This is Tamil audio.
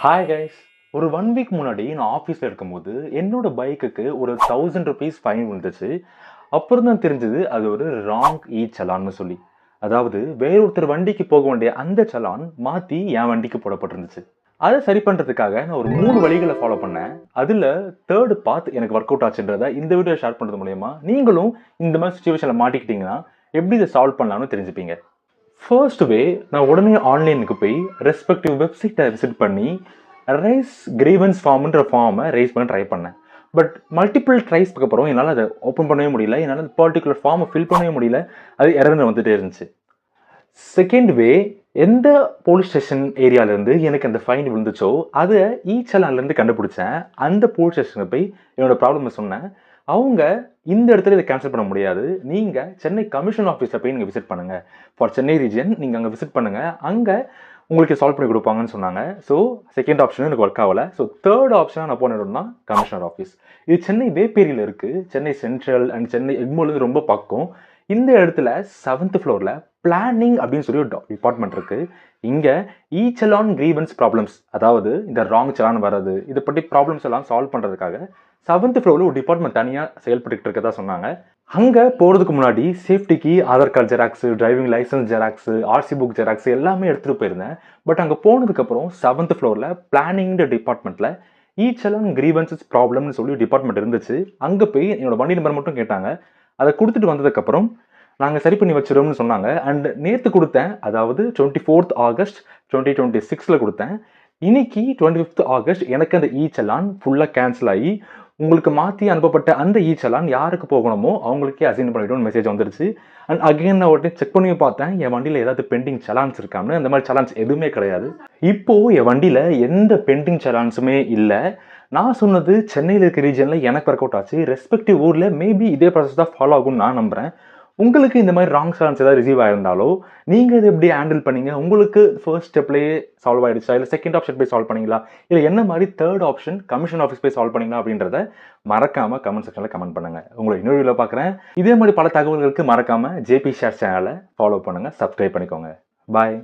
Hi guys. ஒரு 1 வீக் முன்னாடி நான் ஆஃபீஸில் இருக்கும்போது என்னோட பைக்குக்கு ஒரு ₹1000 ஃபைன் விழுந்துச்சு. அப்புறம் தான் தெரிஞ்சது அது ஒரு ராங் சலான்னு சொல்லி. அதாவது வேறொருத்தர் வண்டிக்கு போக வேண்டிய அந்த சலான் மாற்றி என் வண்டிக்கு போடப்பட்டிருந்துச்சு. அதை சரி பண்ணுறதுக்காக நான் ஒரு 3 வழிகளை ஃபாலோ பண்ணேன். அதில் தேர்டு பாத் எனக்கு ஒர்க் அவுட் ஆச்சுன்றதை இந்த வீடியோ ஷேர் பண்ணுறது மூலயமா நீங்களும் இந்த மாதிரி சுச்சுவேஷனில் மாட்டிக்கிட்டீங்கன்னா எப்படி இதை சால்வ் பண்ணலாம்னு தெரிஞ்சுப்பீங்க. ஃபர்ஸ்ட் வே, நான் உடனே ஆன்லைனுக்கு போய் ரெஸ்பெக்டிவ் வெப்சைட்டை விசிட் பண்ணி ரைஸ் கிரீவன்ஸ் ஃபார்ம்ன்ற ஃபார்மை ரைஸ் பண்ண ட்ரை பண்ணேன். பட் மல்டிபிள் ட்ரைஸ்க்கு அப்புறம் என்னால் அதை ஓப்பன் பண்ணவே முடியல, என்னால் அந்த பர்டிகுலர் ஃபார்மை ஃபில் பண்ணவே முடியல, அது எரர்னு வந்துட்டே இருந்துச்சு. செகண்ட் வே, எந்த போலீஸ் ஸ்டேஷன் ஏரியாவிலேருந்து எனக்கு அந்த ஃபைன் விழுந்துச்சோ அதை சலான்லேருந்து கண்டுபிடிச்சேன். அந்த போலீஸ் ஸ்டேஷனுக்கு போய் என்னோடய ப்ராப்ளமை சொன்னேன். அவங்க இந்த இடத்துல இதை கேன்சல் பண்ண முடியாது, நீங்கள் சென்னை கமிஷன் ஆஃபீஸில் போய் நீங்கள் விசிட் பண்ணுங்கள், ஃபார் சென்னை ரீஜன் நீங்கள் அங்கே விசிட் பண்ணுங்கள், அங்கே உங்களுக்கு சால்வ் பண்ணி கொடுப்பாங்கன்னு சொன்னாங்க. ஸோ செகண்ட் ஆப்ஷனும் எனக்கு ஒர்க் ஆகலை. ஸோ தேர்ட் ஆப்ஷனாக நான் போன இடம்னா கமிஷனர் ஆஃபீஸ். இது சென்னை வேப்பேரியில் இருக்குது. சென்னை சென்ட்ரல் அண்ட் சென்னை எக்மோலேருந்து ரொம்ப பக்கம். இந்த இடத்துல 7th ஃப்ளோரில் பிளானிங் அப்படின்னு சொல்லி ஒரு டிபார்ட்மெண்ட் இருக்குது. இங்கே சலான் கிரீவன்ஸ் ப்ராப்ளம்ஸ், அதாவது இந்த ராங் சலான் வர்றது, இதை பற்றி ப்ராப்ளம்ஸ் எல்லாம் சால்வ் பண்ணுறதுக்காக 7th ஃப்ளோரில் ஒரு டிபார்ட்மெண்ட் தனியாக செயல்பட்டு இருக்கதா சொன்னாங்க. அங்கே போகிறதுக்கு முன்னாடி சேஃப்டிக்கு Aadhaar card xerox, driving licence xerox, RC book xerox எல்லாமே எடுத்துகிட்டு போயிருந்தேன். பட் அங்கே போனதுக்கப்புறம் 7th ஃப்ளோரில் பிளானிங்ன்ற டிபார்ட்மெண்ட்டில் சலான் கிரீவன்சஸ் ப்ராப்ளம்னு சொல்லி டிபார்ட்மெண்ட் இருந்துச்சு. அங்கே போய் என்னோட வண்டி நம்பர் மட்டும் கேட்டாங்க. அதை கொடுத்துட்டு வந்ததுக்கப்புறம் நாங்கள் சரி பண்ணி வச்சிரோம்னு சொன்னாங்க. அண்ட் நேற்று கொடுத்தேன், அதாவது 24th ஆகஸ்ட் 2026 கொடுத்தேன். இன்னைக்கு 25th ஆகஸ்ட் எனக்கு அந்த சலான் ஃபுல்லாக கேன்சல் ஆகி உங்களுக்கு மாற்றி அனுப்பப்பட்ட அந்த சலான் யாருக்கு போகணுமோ அவங்களுக்கே அசைன் பண்ணிவிட்டோம்னு மெசேஜ் வந்துருச்சு. அண்ட் அகைன் நான் உடனே செக் பண்ணி பார்த்தேன் என் வண்டியில் ஏதாவது பெண்டிங் சலான்ஸ் இருக்கான்னு. அந்த மாதிரி சலான்ஸ் எதுவுமே கிடையாது. இப்போது என் வண்டியில் எந்த பெண்டிங் சலான்ஸுமே இல்லை. நான் சொன்னது சென்னையில் இருக்க ரீஜனில் எனக்கு ஒர்க் அவுட் ஆச்சு. ரெஸ்பெக்டிவ் ஊரில் மேபி இதே ப்ராசஸ் தான் ஃபாலோ ஆகும்னு நான் நம்புகிறேன். உங்களுக்கு இந்த மாதிரி ராங் சலான்ஸ் ஏதாவது ரிசீவ் ஆயிருந்தாலோ நீங்கள் இதை எப்படி ஹேண்டில் பண்ணீங்க? உங்களுக்கு ஃபர்ஸ்ட் ஸ்டெப்லேயே சால்வ் ஆகிடுச்சா, இல்லை செகண்ட் ஆப்ஷன் போய் சால்வ் பண்ணிங்களா, இல்லை என்ன மாதிரி தேர்ட் ஆப்ஷன் கமிஷன் ஆஃபீஸ் போய் சால்வ் பண்ணிங்களா அப்படின்றத மறக்காமல் கமெண்ட் செக்ஷனில் கமெண்ட் பண்ணுங்கள். உங்களை இன்னொரு வீடியோவில் பார்க்குறேன். இதே மாதிரி பல தகவல்களுக்கு மறக்காமல் ஜேபி ஷேர் சேனலை ஃபாலோ பண்ணுங்கள், சப்ஸ்கிரைப் பண்ணிக்கோங்க. பாய்.